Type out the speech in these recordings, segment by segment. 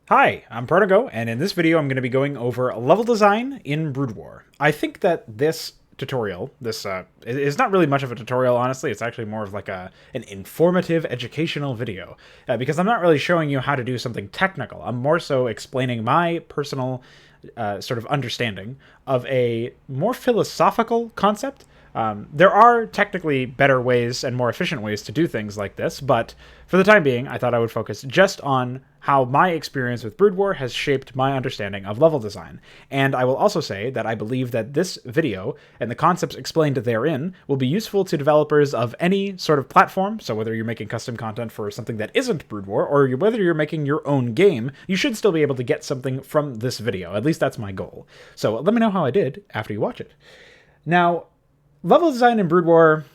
Hi, I'm Protogo, and in this video I'm going to be going over level design in Brood War. I think that this tutorial, is not really much of a tutorial, honestly. It's actually more of like an informative, educational video, because I'm not really showing you how to do something technical. I'm more so explaining my personal sort of understanding of a more philosophical concept. There are technically better ways and more efficient ways to do things like this, but for the time being, I thought I would focus just on how my experience with Brood War has shaped my understanding of level design. And I will also say that I believe that this video and the concepts explained therein will be useful to developers of any sort of platform. So whether you're making custom content for something that isn't Brood War, or whether you're making your own game, you should still be able to get something from this video. At least that's my goal. So let me know how I did after you watch it. Now, level design in Brood War,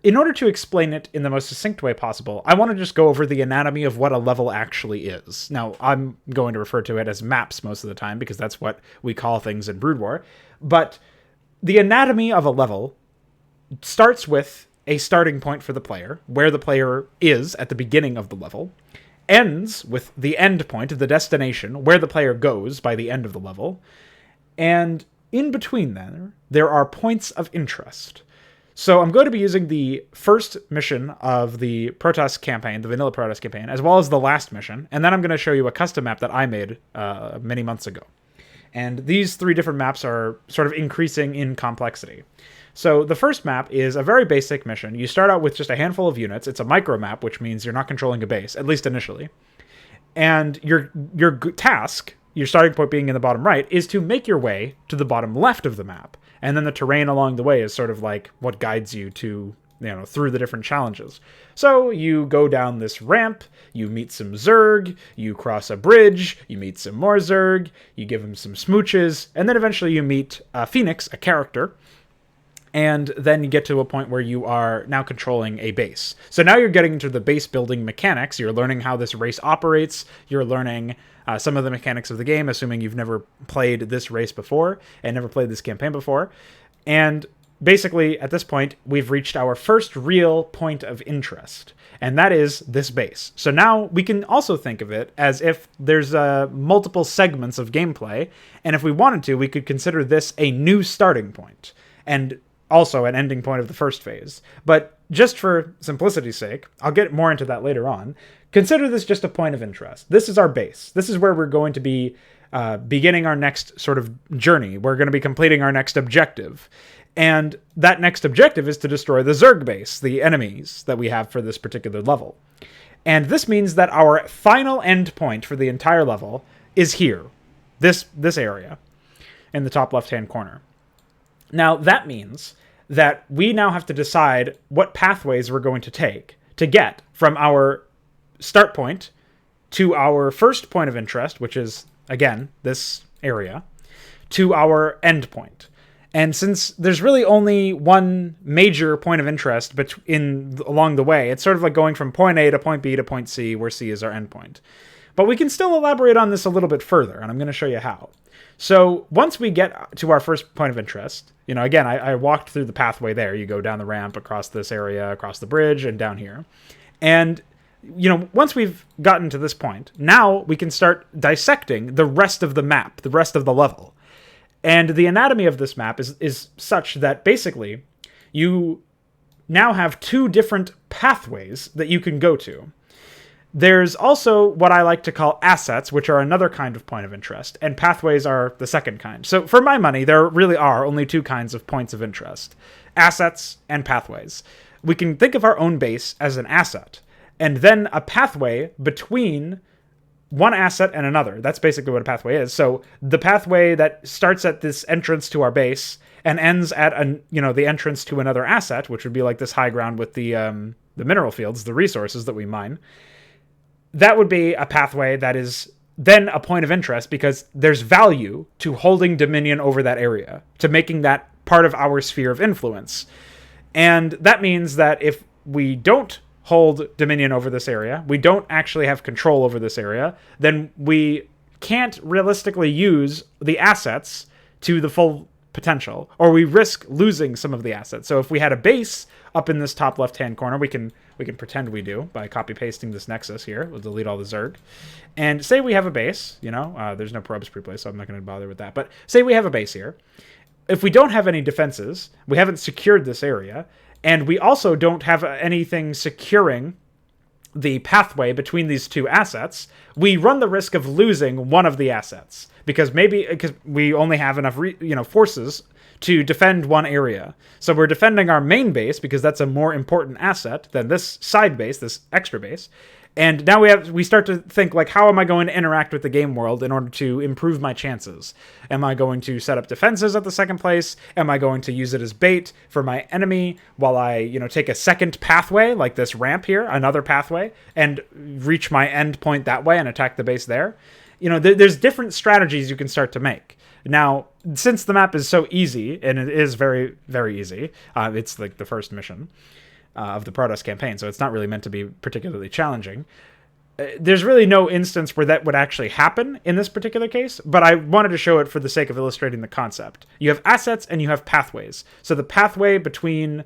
in order to explain it in the most succinct way possible, I want to just go over the anatomy of what a level actually is. Now, I'm going to refer to it as maps most of the time, because that's what we call things in Brood War. But the anatomy of a level starts with a starting point for the player, where the player is at the beginning of the level, ends with the end point, the destination, where the player goes by the end of the level, and in between there are points of interest. So I'm going to be using the first mission of the Protoss campaign, the vanilla Protoss campaign, as well as the last mission, and then I'm going to show you a custom map that I made many months ago. And these three different maps are sort of increasing in complexity. So the first map is a very basic mission. You start out with just a handful of units. It's a micro map, which means you're not controlling a base, at least initially. And your task, your starting point being in the bottom right, is to make your way to the bottom left of the map. And then the terrain along the way is sort of like what guides you to, through the different challenges. So you go down this ramp, you meet some Zerg, you cross a bridge, you meet some more Zerg, you give them some smooches, and then eventually you meet Phoenix, a character. And then you get to a point where you are now controlling a base. So now you're getting into the base building mechanics. You're learning how this race operates. You're learning some of the mechanics of the game, assuming you've never played this race before and never played this campaign before. And basically, at this point, we've reached our first real point of interest, and that is this base. So now we can also think of it as if there's multiple segments of gameplay, and if we wanted to, we could consider this a new starting point, and also an ending point of the first phase. But just for simplicity's sake, I'll get more into that later on, consider this just a point of interest. This is our base. This is where we're going to be beginning our next sort of journey. We're going to be completing our next objective. And that next objective is to destroy the Zerg base, the enemies that we have for this particular level. And this means that our final end point for the entire level is here, this area in the top left-hand corner. Now, that means that we now have to decide what pathways we're going to take to get from our start point to our first point of interest, which is, again, this area, to our end point. And since there's really only one major point of interest along the way, it's sort of like going from point A to point B to point C, where C is our end point. But we can still elaborate on this a little bit further, and I'm going to show you how. So once we get to our first point of interest, again, I walked through the pathway there. You go down the ramp, across this area, across the bridge, and down here. And, once we've gotten to this point, now we can start dissecting the rest of the map, the rest of the level. And the anatomy of this map is such that basically you now have two different pathways that you can go to. There's also what I like to call assets, which are another kind of point of interest, and pathways are the second kind. So for my money, there really are only two kinds of points of interest: assets and pathways. We can think of our own base as an asset, and then a pathway between one asset and another. That's basically what a pathway is. So the pathway that starts at this entrance to our base and ends at the entrance to another asset, which would be like this high ground with the mineral fields, the resources that we mine. That would be a pathway that is then a point of interest because there's value to holding dominion over that area, to making that part of our sphere of influence. And that means that if we don't hold dominion over this area, we don't actually have control over this area, then we can't realistically use the assets to the full potential, or we risk losing some of the assets. So if we had a base up in this top left-hand corner, we can We can pretend we do by copy-pasting this nexus here. We'll delete all the Zerg. And say we have a base, there's no probes pre-placed, so I'm not going to bother with that. But say we have a base here. If we don't have any defenses, we haven't secured this area, and we also don't have anything securing the pathway between these two assets, we run the risk of losing one of the assets. Because we only have enough forces to defend one area. So we're defending our main base because that's a more important asset than this side base, this extra base. And now we start to think, like, how am I going to interact with the game world in order to improve my chances? Am I going to set up defenses at the second place? Am I going to use it as bait for my enemy while I, take a second pathway, like this ramp here, another pathway, and reach my end point that way and attack the base there? There's different strategies you can start to make. Now, since the map is so easy, and it is very, very easy, it's like the first mission of the Protoss campaign, so it's not really meant to be particularly challenging. There's really no instance where that would actually happen in this particular case, but I wanted to show it for the sake of illustrating the concept. You have assets and you have pathways. So the pathway between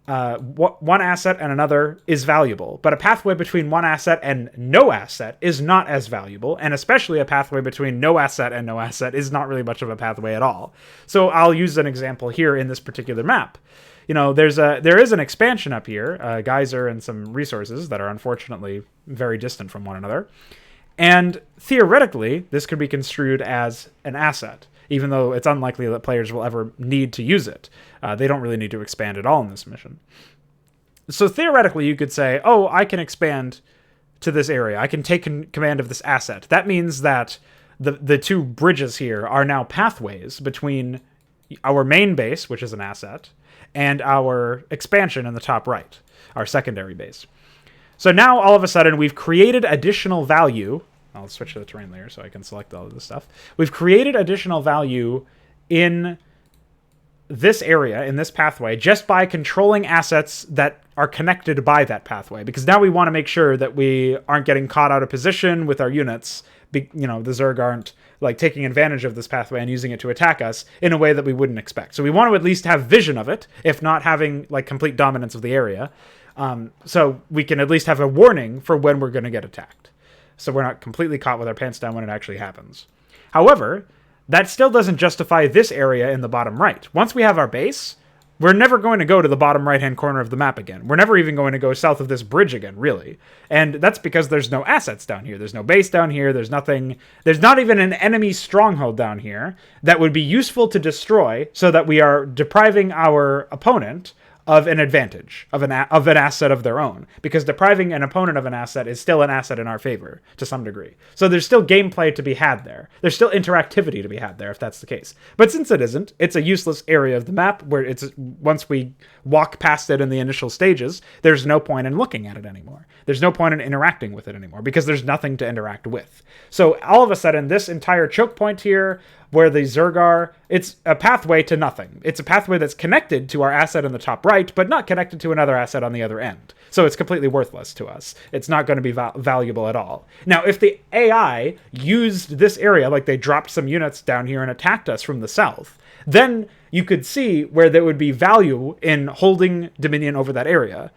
one asset and another is valuable, but a pathway between one asset and no asset is not as valuable, and especially a pathway between no asset and no asset is not really much of a pathway at all. So I'll use an example here in this particular map. There is an expansion up here, a geyser and some resources that are unfortunately very distant from one another. And theoretically, this could be construed as an asset, even though it's unlikely that players will ever need to use it. They don't really need to expand at all in this mission. So theoretically, you could say, oh, I can expand to this area. I can take command of this asset. That means that the two bridges here are now pathways between our main base, which is an asset, and our expansion in the top right, our secondary base. So now, all of a sudden, we've created additional value. I'll switch to the terrain layer so I can select all of this stuff. We've created additional value in this area, in this pathway, just by controlling assets that are connected by that pathway. Because now we want to make sure that we aren't getting caught out of position with our units. The Zerg aren't taking advantage of this pathway and using it to attack us in a way that we wouldn't expect. So we want to at least have vision of it, if not having complete dominance of the area. So we can at least have a warning for when we're going to get attacked. So we're not completely caught with our pants down when it actually happens. However, that still doesn't justify this area in the bottom right. Once we have our base, we're never going to go to the bottom right-hand corner of the map again. We're never even going to go south of this bridge again, really. And that's because there's no assets down here. There's no base down here. There's nothing. There's not even an enemy stronghold down here that would be useful to destroy so that we are depriving our opponent of an advantage, of an asset of their own. Because depriving an opponent of an asset is still an asset in our favor, to some degree. So there's still gameplay to be had there. There's still interactivity to be had there, if that's the case. But since it isn't, it's a useless area of the map, where once we walk past it in the initial stages, there's no point in looking at it anymore. There's no point in interacting with it anymore, because there's nothing to interact with. So all of a sudden, this entire choke point here, where the Zerg are, it's a pathway to nothing. It's a pathway that's connected to our asset in the top right, but not connected to another asset on the other end. So it's completely worthless to us. It's not going to be valuable at all. Now, if the AI used this area, like they dropped some units down here and attacked us from the south, then you could see where there would be value in holding dominion over that area.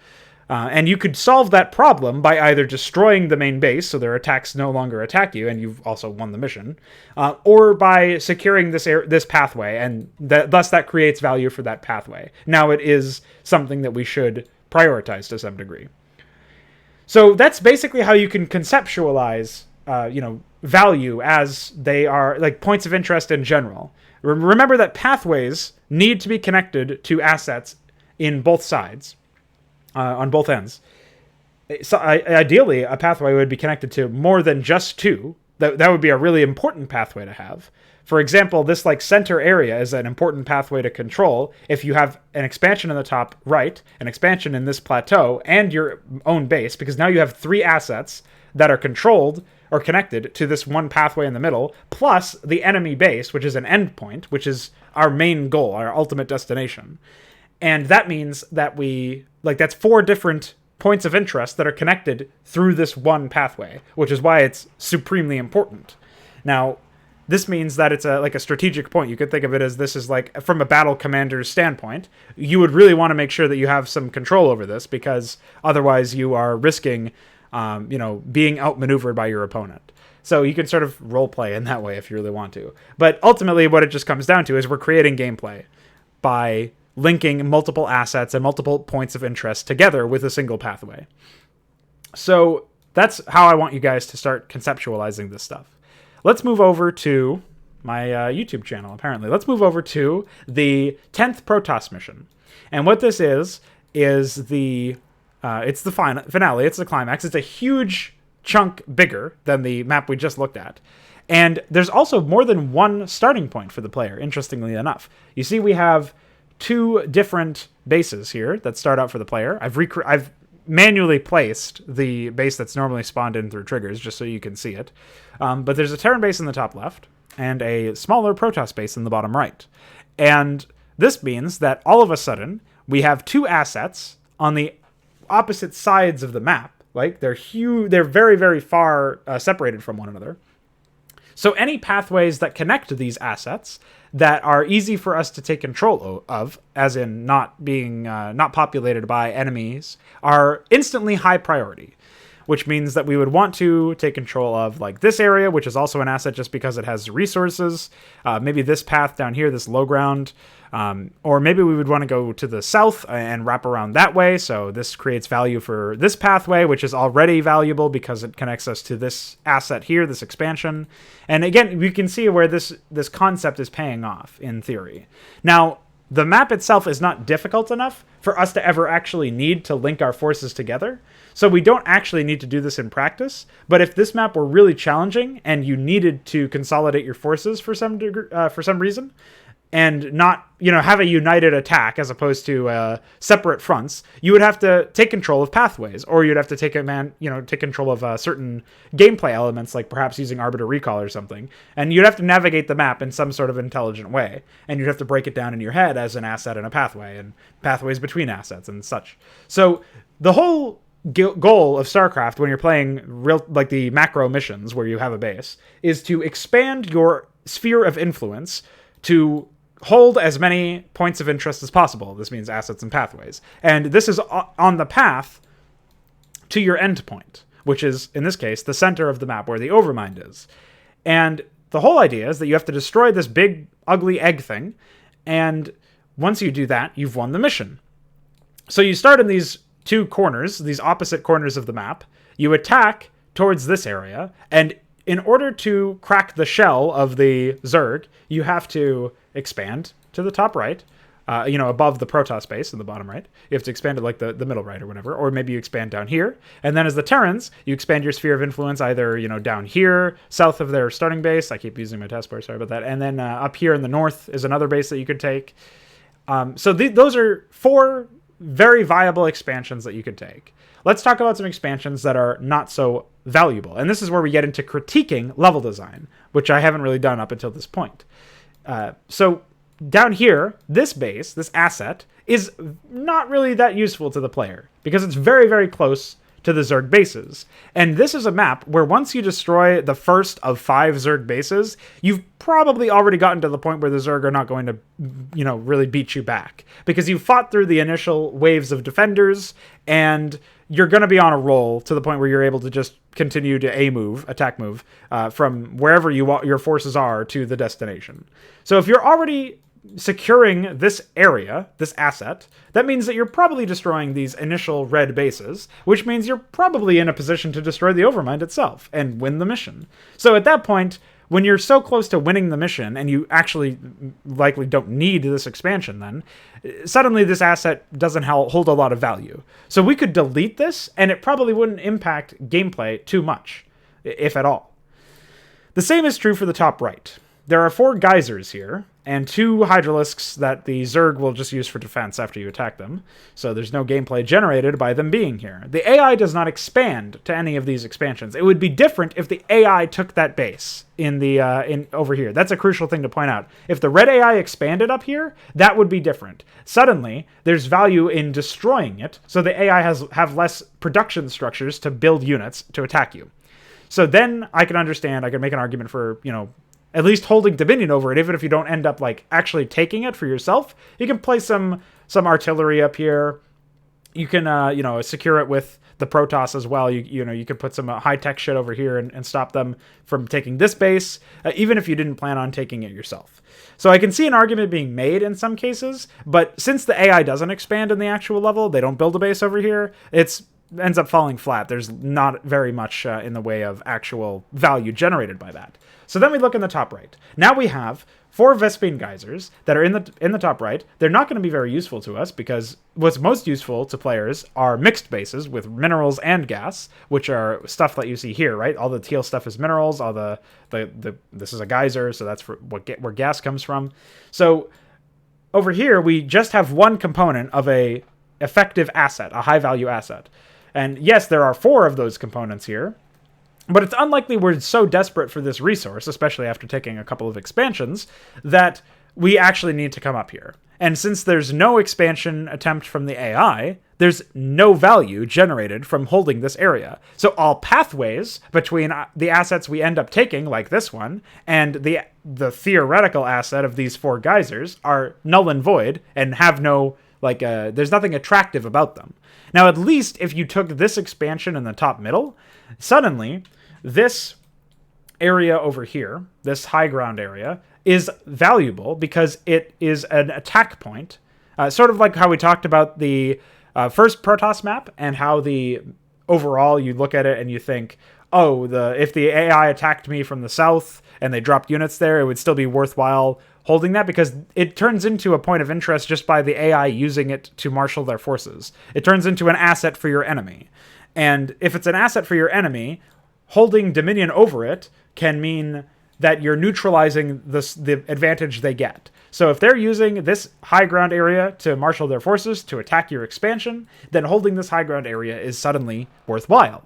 And you could solve that problem by either destroying the main base so their attacks no longer attack you, and you've also won the mission, or by securing this pathway, and thus that creates value for that pathway. Now it is something that we should prioritize to some degree. So that's basically how you can conceptualize, value as they are, like points of interest in general. Remember that pathways need to be connected to assets in both sides. On both ends. So ideally, a pathway would be connected to more than just two. That would be a really important pathway to have. For example, this center area is an important pathway to control if you have an expansion in the top right, an expansion in this plateau, and your own base, because now you have three assets that are controlled or connected to this one pathway in the middle, plus the enemy base, which is an endpoint, which is our main goal, our ultimate destination. And that means that that's 4 different points of interest that are connected through this one pathway, which is why it's supremely important. Now, this means that it's like a strategic point. You could think of it as this is like from a battle commander's standpoint. You would really want to make sure that you have some control over this, because otherwise you are risking, being outmaneuvered by your opponent. So you can sort of role play in that way if you really want to. But ultimately, what it just comes down to is we're creating gameplay by linking multiple assets and multiple points of interest together with a single pathway. So that's how I want you guys to start conceptualizing this stuff. Let's move over to my YouTube channel, apparently. Let's move over to the 10th Protoss Mission. And what this is it's the finale, it's the climax. It's a huge chunk bigger than the map we just looked at. And there's also more than one starting point for the player, interestingly enough. You see we have 2 different bases here that start out for the player. I've manually placed the base that's normally spawned in through triggers, just so you can see it. But there's a Terran base in the top left, and a smaller Protoss base in the bottom right. And this means that all of a sudden, we have 2 assets on the opposite sides of the map. Like, they're huge, they're very, very far separated from one another. So any pathways that connect these assets that are easy for us to take control of, as in not being not populated by enemies, are instantly high priority, which means that we would want to take control of like this area, which is also an asset just because it has resources. Maybe this path down here, this low ground. Or maybe we would want to go to the south and wrap around that way. So this creates value for this pathway, which is already valuable because it connects us to this asset here, this expansion. And again, we can see where this concept is paying off in theory. Now, the map itself is not difficult enough for us to ever actually need to link our forces together. So we don't actually need to do this in practice. But if this map were really challenging and you needed to consolidate your forces for some reason, and not, have a united attack as opposed to separate fronts, you would have to take control of pathways, or you'd have to take control of certain gameplay elements, like perhaps using Arbiter Recall or something, and you'd have to navigate the map in some sort of intelligent way, and you'd have to break it down in your head as an asset and a pathway, and pathways between assets and such. So the whole goal of StarCraft, when you're playing like the macro missions where you have a base, is to expand your sphere of influence to hold as many points of interest as possible. This means assets and pathways. And this is on the path to your endpoint, which is, in this case, the center of the map where the Overmind is. And the whole idea is that you have to destroy this big, ugly egg thing, and once you do that, you've won the mission. So you start in these 2 corners, these opposite corners of the map. You attack towards this area, and in order to crack the shell of the Zerg, you have to expand to the top right, above the Protoss base in the bottom right. You have to expand to like the middle right or whatever, or maybe you expand down here. And then as the Terrans, you expand your sphere of influence either, down here, south of their starting base. I keep using my taskbar, sorry about that. And then up here in the north is another base that you could take. So those are 4 very viable expansions that you could take. Let's talk about some expansions that are not so valuable. And this is where we get into critiquing level design, which I haven't really done up until this point. So down here, this base, this asset, is not really that useful to the player because it's very, very close to the Zerg bases. And this is a map where once you destroy the first of 5 Zerg bases, you've probably already gotten to the point where the Zerg are not going to, really beat you back. Because you fought through the initial waves of defenders, and you're going to be on a roll to the point where you're able to just continue to attack move, from wherever your forces are to the destination. So if you're already securing this area, this asset, that means that you're probably destroying these initial red bases, which means you're probably in a position to destroy the Overmind itself and win the mission. So at that point, when you're so close to winning the mission and you actually likely don't need this expansion, then suddenly this asset doesn't hold a lot of value. So we could delete this and it probably wouldn't impact gameplay too much, if at all. The same is true for the top right. There are 4 geysers here, and 2 Hydralisks that the Zerg will just use for defense after you attack them, so there's no gameplay generated by them being here. The AI does not expand to any of these expansions. It would be different if the AI took that base in over here. That's a crucial thing to point out. If the red AI expanded up here, that would be different. Suddenly, there's value in destroying it, so the AI have less production structures to build units to attack you. So then I can understand, I can make an argument for, at least holding dominion over it, even if you don't end up like actually taking it for yourself. You can place some artillery up here. You can secure it with the Protoss as well. You could put some high-tech shit over here and stop them from taking this base, even if you didn't plan on taking it yourself. So I can see an argument being made in some cases, but since the AI doesn't expand in the actual level, they don't build a base over here, it ends up falling flat. There's not very much in the way of actual value generated by that. So then we look in the top right. Now we have 4 Vespene geysers that are in the top right. They're not going to be very useful to us because what's most useful to players are mixed bases with minerals and gas, which are stuff that you see here, right? All the teal stuff is minerals. All this is a geyser, so that's where gas comes from. So over here we just have one component of a effective asset, a high value asset. And yes, there are 4 of those components here. But it's unlikely we're so desperate for this resource, especially after taking a couple of expansions, that we actually need to come up here. And since there's no expansion attempt from the AI, there's no value generated from holding this area. So all pathways between the assets we end up taking, like this one, and the theoretical asset of these 4 geysers are null and void and have no, there's nothing attractive about them. Now, at least if you took this expansion in the top middle, suddenly this area over here, this high ground area, is valuable because it is an attack point. Sort of like how we talked about the first Protoss map and how the overall you look at it and you think, oh, if the AI attacked me from the south and they dropped units there, it would still be worthwhile holding that because it turns into a point of interest just by the AI using it to marshal their forces. It turns into an asset for your enemy. And if it's an asset for your enemy, holding dominion over it can mean that you're neutralizing the advantage they get. So if they're using this high ground area to marshal their forces to attack your expansion, then holding this high ground area is suddenly worthwhile.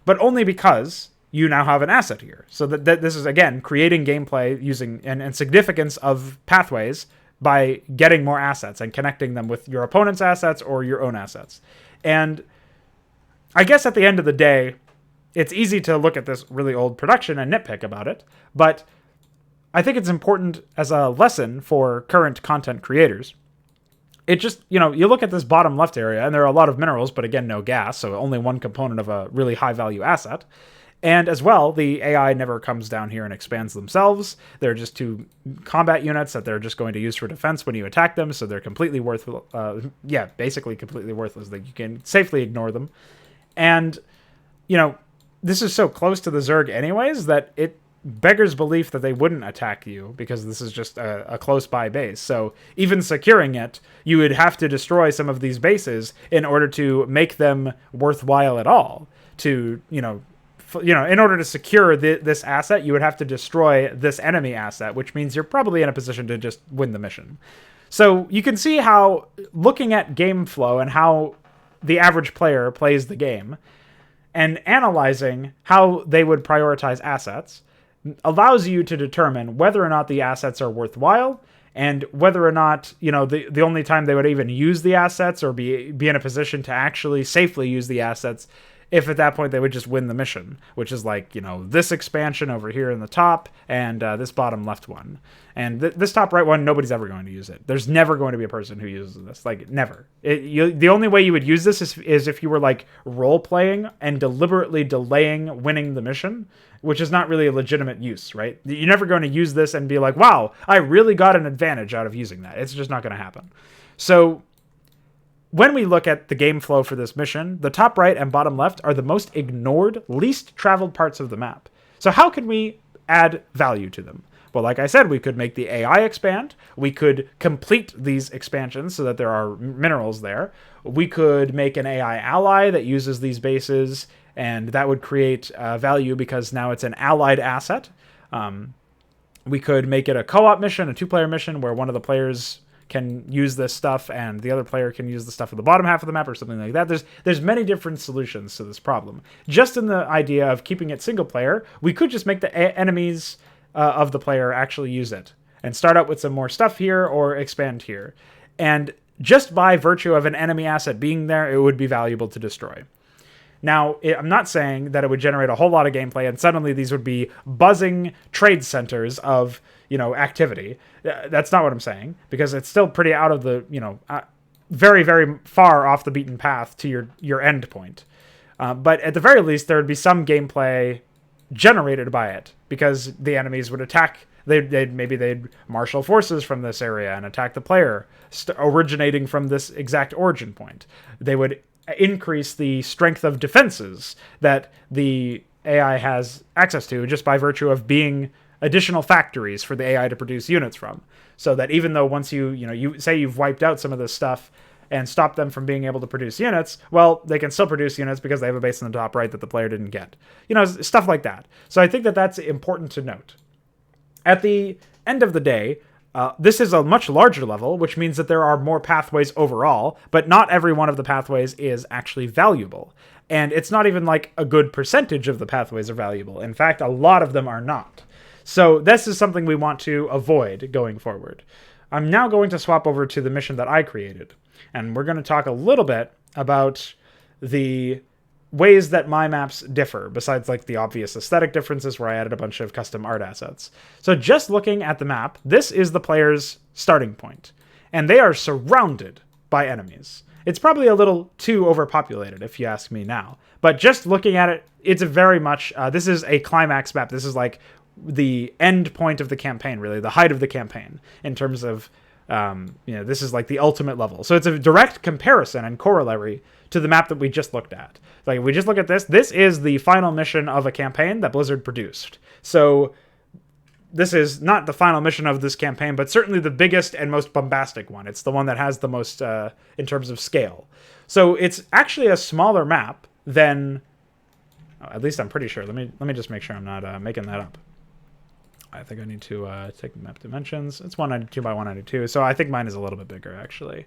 But only because you now have an asset here. So that this is, again, creating gameplay using and significance of pathways by getting more assets and connecting them with your opponent's assets or your own assets. And I guess at the end of the day, it's easy to look at this really old production and nitpick about it, but I think it's important as a lesson for current content creators. It just, you look at this bottom left area, and there are a lot of minerals, but again, no gas, so only one component of a really high-value asset. And as well, the AI never comes down here and expands themselves. They're just 2 combat units that they're just going to use for defense when you attack them, so they're completely basically completely worthless. Like, you can safely ignore them. And, this is so close to the Zerg anyways that it beggars belief that they wouldn't attack you because this is just a close-by base. So even securing it, you would have to destroy some of these bases in order to make them worthwhile at all. In order to secure this asset, you would have to destroy this enemy asset, which means you're probably in a position to just win the mission. So you can see how looking at game flow and how the average player plays the game and analyzing how they would prioritize assets allows you to determine whether or not the assets are worthwhile and whether or not, the only time they would even use the assets or be in a position to actually safely use the assets, if at that point they would just win the mission, which is this expansion over here in the top and this bottom left one. And this top right one, nobody's ever going to use it. There's never going to be a person who uses this. Never. The only way you would use this is if you were role-playing and deliberately delaying winning the mission, which is not really a legitimate use, right? You're never going to use this and be like, wow, I really got an advantage out of using that. It's just not going to happen. So when we look at the game flow for this mission, the top right and bottom left are the most ignored, least traveled parts of the map. So how can we add value to them? Well, like I said, we could make the AI expand. We could complete these expansions so that there are minerals there. We could make an AI ally that uses these bases, and that would create value because now it's an allied asset. We could make it a co-op mission, a 2-player mission, where one of the players can use this stuff and the other player can use the stuff in the bottom half of the map or something like that. There's many different solutions to this problem. Just in the idea of keeping it single player, we could just make the enemies of the player actually use it and start out with some more stuff here or expand here. And just by virtue of an enemy asset being there, it would be valuable to destroy. Now, I'm not saying that it would generate a whole lot of gameplay and suddenly these would be buzzing trade centers of, activity. That's not what I'm saying, because it's still pretty out of the, very, very far off the beaten path to your end point. But at the very least, there would be some gameplay generated by it, because the enemies would attack. They'd marshal forces from this area and attack the player, originating from this exact origin point. They would increase the strength of defenses that the AI has access to just by virtue of being additional factories for the AI to produce units from. So that even though once you say you've wiped out some of this stuff and stopped them from being able to produce units, well, they can still produce units because they have a base in the top right that the player didn't get. Stuff like that. So I think that that's important to note. At the end of the day, this is a much larger level, which means that there are more pathways overall, but not every one of the pathways is actually valuable. And it's not even like a good percentage of the pathways are valuable. In fact, a lot of them are not. So this is something we want to avoid going forward. I'm now going to swap over to the mission that I created, and we're going to talk a little bit about the ways that my maps differ, besides like the obvious aesthetic differences where I added a bunch of custom art assets. So just looking at the map, this is the player's starting point, and they are surrounded by enemies. It's probably a little too overpopulated if you ask me now, but just looking at it, it's a very much, this is a climax map. This is like the end point of the campaign, really, the height of the campaign in terms of, this is like the ultimate level. So it's a direct comparison and corollary to the map that we just looked at. Like, if we just look at this is the final mission of a campaign that Blizzard produced. So this is not the final mission of this campaign, but certainly the biggest and most bombastic one. It's the one that has the most in terms of scale. So it's actually a smaller map than, at least I'm pretty sure. Let me just make sure I'm not making that up. I think I need to take the map dimensions. It's 192 by 192, so I think mine is a little bit bigger, actually.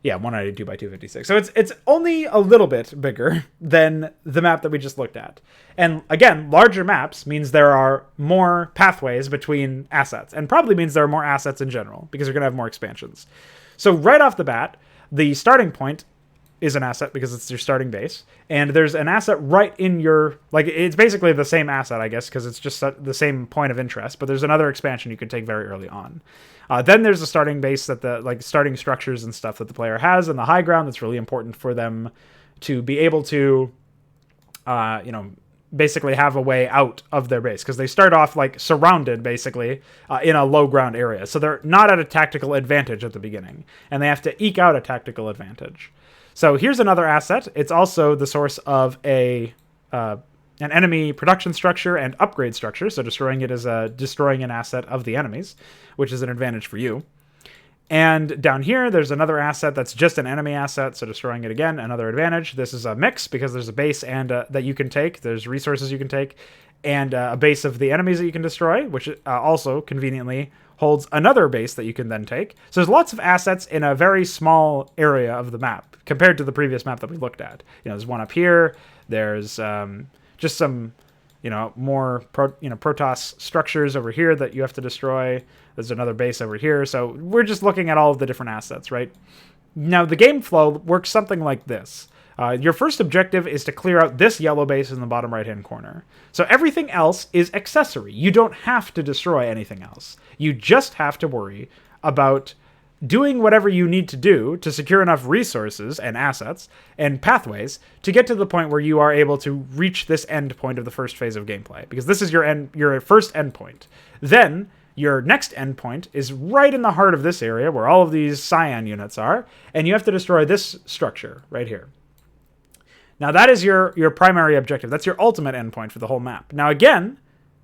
Yeah, 192 by 256. So it's only a little bit bigger than the map that we just looked at. And again, larger maps means there are more pathways between assets, and probably means there are more assets in general, because you're going to have more expansions. So right off the bat, the starting point is an asset because it's your starting base, and there's an asset right in your, like, it's basically the same asset, I guess, because it's just the same point of interest, but there's another expansion you can take very early on. Then there's a starting base that starting structures and stuff that the player has, and the high ground that's really important for them to be able to, basically have a way out of their base, because they start off like surrounded basically in a low ground area. So they're not at a tactical advantage at the beginning, and they have to eke out a tactical advantage. So here's another asset. It's also the source of an enemy production structure and upgrade structure. So destroying it is destroying an asset of the enemies, which is an advantage for you. And down here, there's another asset that's just an enemy asset. So destroying it again, another advantage. This is a mix because there's a base and that you can take. There's resources you can take, and a base of the enemies that you can destroy, which also conveniently holds another base that you can then take. So there's lots of assets in a very small area of the map compared to the previous map that we looked at. There's one up here. There's just some, more Protoss structures over here that you have to destroy. There's another base over here. So we're just looking at all of the different assets, right? Now, the game flow works something like this. Your first objective is to clear out this yellow base in the bottom right-hand corner. So everything else is accessory. You don't have to destroy anything else. You just have to worry about doing whatever you need to do to secure enough resources and assets and pathways to get to the point where you are able to reach this end point of the first phase of gameplay, because this is your first end point. Then your next end point is right in the heart of this area where all of these cyan units are, and you have to destroy this structure right here. Now that is your primary objective. That's your ultimate endpoint for the whole map. Now again,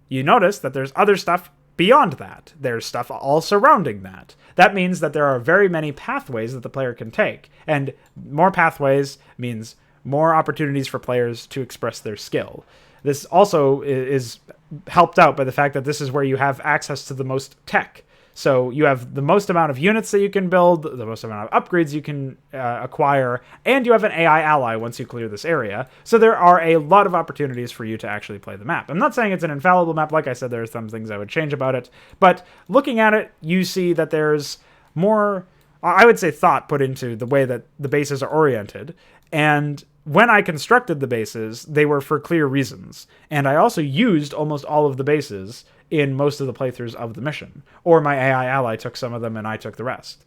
you notice that there's other stuff beyond that. There's stuff all surrounding that. That means that there are very many pathways that the player can take. And more pathways means more opportunities for players to express their skill. This also is helped out by the fact that this is where you have access to the most tech. So you have the most amount of units that you can build, the most amount of upgrades you can acquire, and you have an AI ally once you clear this area. So there are a lot of opportunities for you to actually play the map. I'm not saying it's an infallible map. Like I said, there are some things I would change about it. But looking at it, you see that there's more, I would say, thought put into the way that the bases are oriented. And when I constructed the bases, they were for clear reasons. And I also used almost all of the bases in most of the playthroughs of the mission. Or my AI ally took some of them and I took the rest.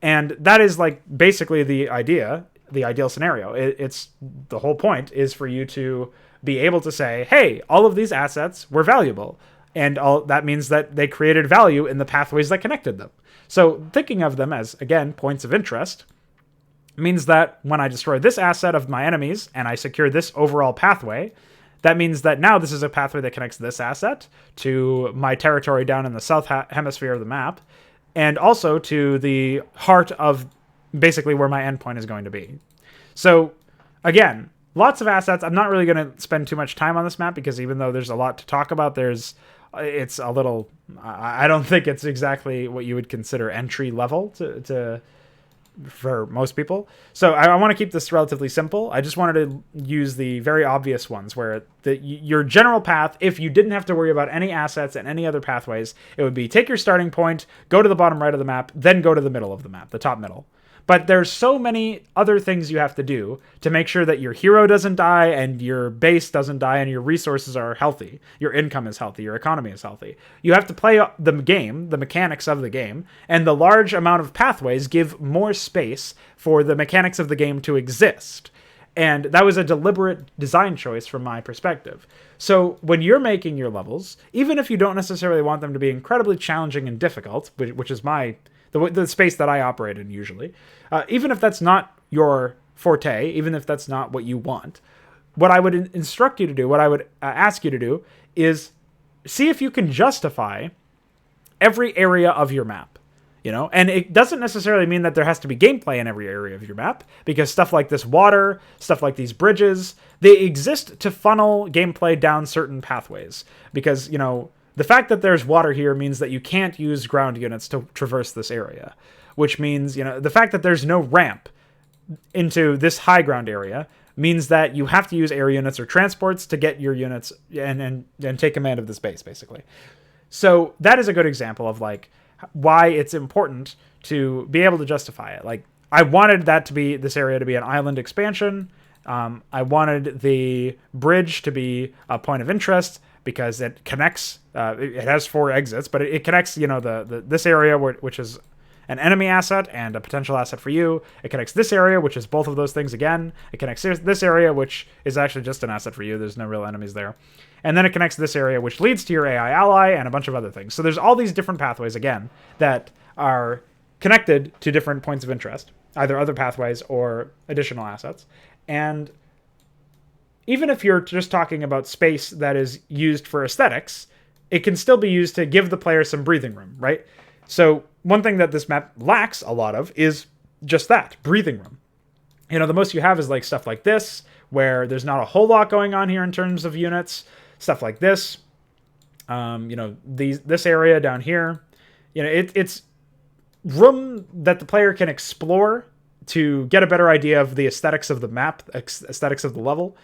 And that is like basically the idea, the ideal scenario. It's the whole point is for you to be able to say, hey, all of these assets were valuable. And that means that they created value in the pathways that connected them. So thinking of them as, again, points of interest means that when I destroy this asset of my enemies and I secure this overall pathway, that means that now this is a pathway that connects this asset to my territory down in the south hemisphere of the map, and also to the heart of basically where my endpoint is going to be. So again, lots of assets. I'm not really going to spend too much time on this map because even though there's a lot to talk about, it's a little, I don't think it's exactly what you would consider entry level for most people. So I want to keep this relatively simple. I just wanted to use the very obvious ones where your general path, if you didn't have to worry about any assets and any other pathways, it would be take your starting point, go to the bottom right of the map, then go to the middle of the map, the top middle. But there's so many other things you have to do to make sure that your hero doesn't die and your base doesn't die and your resources are healthy. Your income is healthy. Your economy is healthy. You have to play the game, the mechanics of the game, and the large amount of pathways give more space for the mechanics of the game to exist. And that was a deliberate design choice from my perspective. So when you're making your levels, even if you don't necessarily want them to be incredibly challenging and difficult, which is the space that I operate in usually, even if that's not your forte, even if that's not what you want, what I would instruct you to do, what I would ask you to do, is see if you can justify every area of your map. And it doesn't necessarily mean that there has to be gameplay in every area of your map, because stuff like this water, stuff like these bridges, they exist to funnel gameplay down certain pathways. Because, the fact that there's water here means that you can't use ground units to traverse this area, which means, the fact that there's no ramp into this high ground area means that you have to use air units or transports to get your units and take command of this base, basically. So that is a good example of why it's important to be able to justify it. I wanted this area to be an island expansion. I wanted the bridge to be a point of interest because it connects. It has 4 exits, but it connects. This area which is an enemy asset and a potential asset for you. It connects this area, which is both of those things again. It connects this area, which is actually just an asset for you. There's no real enemies there. And then it connects this area, which leads to your AI ally and a bunch of other things. So there's all these different pathways, again, that are connected to different points of interest, either other pathways or additional assets. And even if you're just talking about space that is used for aesthetics, it can still be used to give the player some breathing room, right? So one thing that this map lacks a lot of is just that, breathing room. The most you have is stuff like this, where there's not a whole lot going on here in terms of units. Stuff like this, this area down here, it's room that the player can explore to get a better idea of the aesthetics of the map, aesthetics of the level,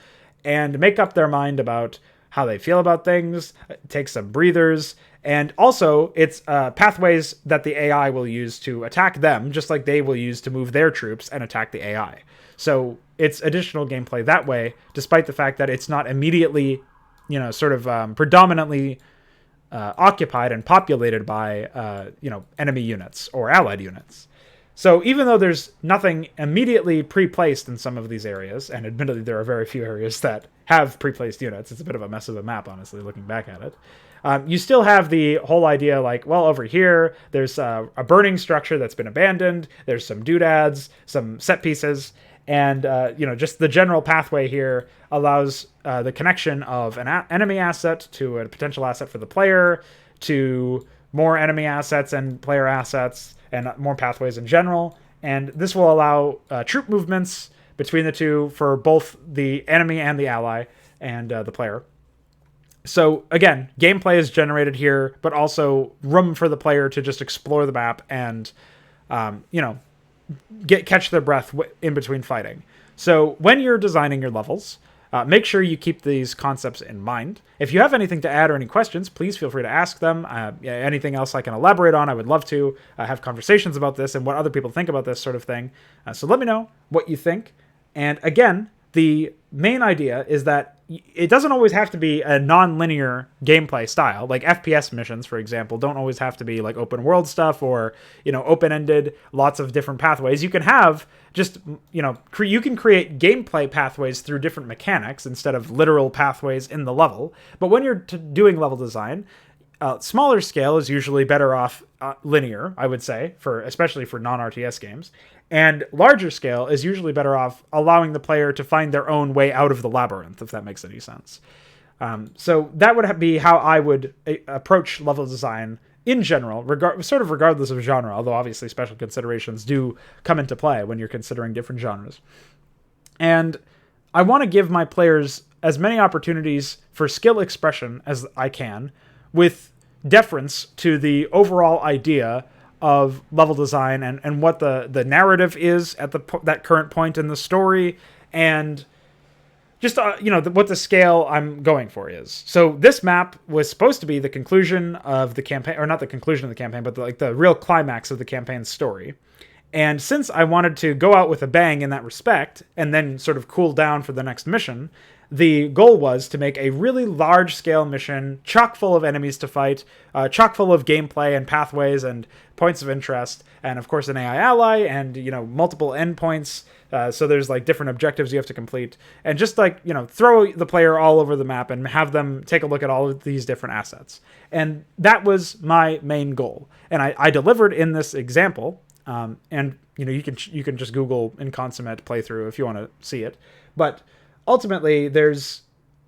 and make up their mind about how they feel about things, take some breathers, and also it's pathways that the AI will use to attack them, just like they will use to move their troops and attack the AI. So it's additional gameplay that way, despite the fact that it's not immediately predominantly occupied and populated by, enemy units or allied units. So even though there's nothing immediately pre-placed in some of these areas, and admittedly there are very few areas that have pre-placed units, it's a bit of a mess of a map, honestly, looking back at it, you still have the whole idea over here, there's a burning structure that's been abandoned, there's some doodads, some set pieces, and, just the general pathway here allows the connection of an enemy asset to a potential asset for the player, to more enemy assets and player assets, and more pathways in general. And this will allow troop movements between the two for both the enemy and the ally and the player. So again, gameplay is generated here, but also room for the player to just explore the map and, catch their breath in between fighting. So when you're designing your levels, make sure you keep these concepts in mind. If you have anything to add or any questions, please feel free to ask them. Anything else I can elaborate on, I would love to have conversations about this and what other people think about this sort of thing. So let me know what you think. And again, the main idea is that it doesn't always have to be a non-linear gameplay style. Like FPS missions, for example, don't always have to be like open world stuff or, open-ended, lots of different pathways. You can have just, you can create gameplay pathways through different mechanics instead of literal pathways in the level. But when you're doing level design, smaller scale is usually better off linear, I would say, especially for non-RTS games. And larger scale is usually better off allowing the player to find their own way out of the labyrinth, if that makes any sense. So that would be how I would approach level design in general, regardless of genre, although obviously special considerations do come into play when you're considering different genres. And I want to give my players as many opportunities for skill expression as I can, with deference to the overall idea of level design and what the narrative is at that current point in the story, and just what the scale I'm going for is. So this map was supposed to be the conclusion of the campaign, or not the conclusion of the campaign, but the real climax of the campaign's story. And since I wanted to go out with a bang in that respect, and then sort of cool down for the next mission, the goal was to make a really large-scale mission, chock full of enemies to fight, chock full of gameplay and pathways and points of interest, and of course an AI ally, and multiple endpoints. So there's like different objectives you have to complete, and just throw the player all over the map and have them take a look at all of these different assets. And that was my main goal, and I delivered in this example. And you can just Google Inconsummate playthrough if you want to see it, but ultimately there's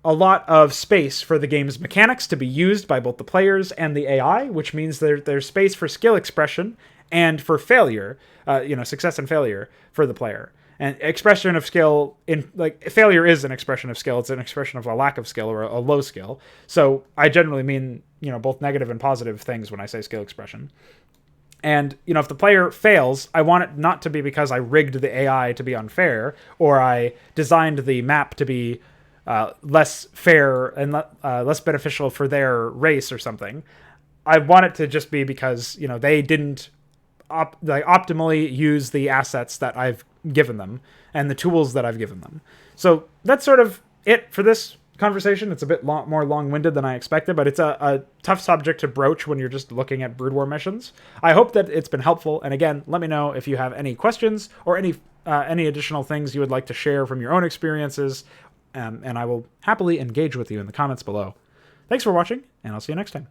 a lot of space for the game's mechanics to be used by both the players and the AI, which means there's space for skill expression and for failure, success and failure for the player. And expression of skill failure is an expression of skill. It's an expression of a lack of skill or a low skill. So I generally mean, both negative and positive things when I say skill expression. And, if the player fails, I want it not to be because I rigged the AI to be unfair, or I designed the map to be less fair and less beneficial for their race or something. I want it to just be because, they didn't optimally use the assets that I've given them and the tools that I've given them. So that's sort of it for this conversation. It's a bit more long-winded than I expected, but it's a tough subject to broach when you're just looking at Brood War missions. I hope that it's been helpful, and again, let me know if you have any questions or any additional things you would like to share from your own experiences, and I will happily engage with you in the comments below. Thanks for watching, and I'll see you next time.